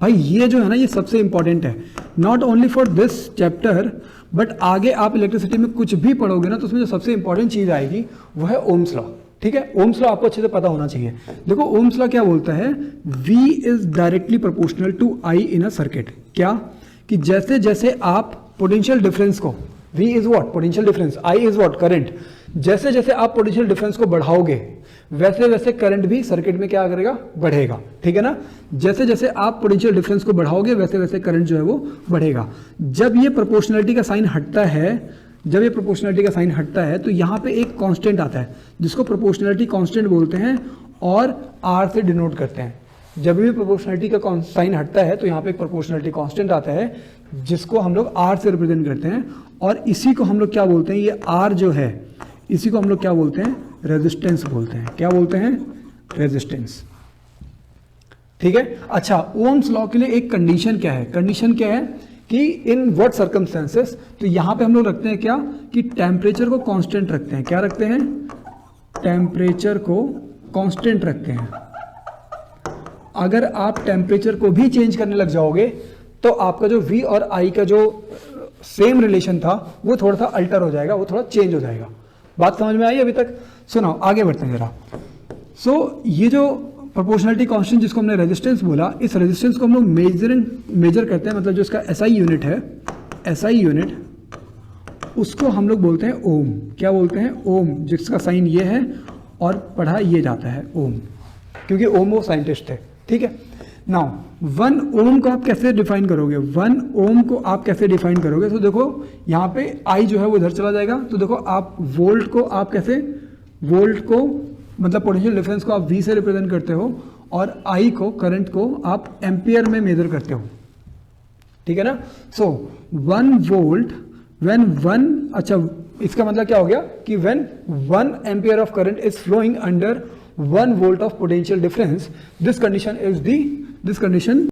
भाई ये जो है ना ये सबसे इंपॉर्टेंट है, not only for this chapter but आगे आप इलेक्ट्रिसिटी में कुछ भी पढ़ोगे ना तो उसमें जो सबसे इंपॉर्टेंट चीज आएगी वो है ओम्स लॉ। ठीक है, ओम्स लॉ आपको अच्छे से पता होना चाहिए। देखो ओम्स लॉ क्या बोलता है, V is directly proportional to I in a circuit. क्या कि जैसे जैसे आप पोटेंशियल डिफरेंस को, V is what potential difference, I is what current, जैसे जैसे आप पोटेंशियल डिफरेंस को बढ़ाओगे वैसे वैसे करंट भी सर्किट में क्या करेगा, बढ़ेगा। ठीक है ना, जैसे जैसे आप पोटेंशियल डिफरेंस को बढ़ाओगे वैसे वैसे करंट जो है वो बढ़ेगा। जब ये प्रोपोर्शनलिटी का साइन हटता है, जब ये प्रोपोर्शनलिटी का साइन हटता है तो यहाँ पे एक कांस्टेंट आता है जिसको प्रोपोर्शनलिटी कांस्टेंट बोलते हैं और R से डिनोट करते हैं। जब भी प्रोपोर्शनलिटी का साइन हटता है तो यहाँ पे एक प्रोपोर्शनलिटी कांस्टेंट आता है जिसको हम लोग R से रिप्रेजेंट करते हैं और इसी को हम लोग क्या बोलते हैं, ये R जो है इसी को हम लोग क्या बोलते हैं, रेजिस्टेंस बोलते हैं। क्या बोलते हैं, रेजिस्टेंस। ठीक है, अच्छा ओम्स लॉ के लिए एक कंडीशन क्या है, कंडीशन क्या है कि इन व्हाट सर्कमस्टेंसेस, तो यहां पे हम लोग रखते हैं क्या कि टेम्परेचर को कांस्टेंट रखते हैं। क्या रखते हैं, टेम्परेचर को कांस्टेंट रखते हैं। अगर आप टेम्परेचर को भी चेंज करने लग जाओगे तो आपका जो V और I का जो सेम रिलेशन था वो थोड़ा सा अल्टर हो जाएगा, वो थोड़ा चेंज हो जाएगा। बात समझ में आई अभी तक? सुनाओ आगे बढ़ते हैं जरा। सो ये जो प्रोपोर्शनलिटी कांस्टेंट जिसको हमने रेजिस्टेंस बोला, इस रेजिस्टेंस को हम लोग मेजर करते हैं, मतलब जो इसका SI यूनिट है, SI यूनिट उसको हम लोग बोलते हैं ओम। क्या बोलते हैं, ओम, जिसका साइन ये है और पढ़ा ये जाता है ओम, क्योंकि ओम वो साइंटिस्ट थे। ठीक है, नाउ 1 ओम को आप कैसे डिफाइन करोगे, 1 ओम को आप कैसे डिफाइन करोगे? तो देखो यहाँ पे I जो है वो इधर चला जाएगा, तो देखो आप वोल्ट को आप कैसे, वोल्ट को मतलब पोटेंशियल डिफरेंस को आप V से रिप्रेजेंट करते हो और I को, करंट को आप एम्पियर में मेजर करते हो। ठीक है ना, सो 1 वोल्ट व्हेन 1, अच्छा इसका मतलब क्या हो गया कि when 1 ampere of current is flowing under 1 volt of potential difference, this condition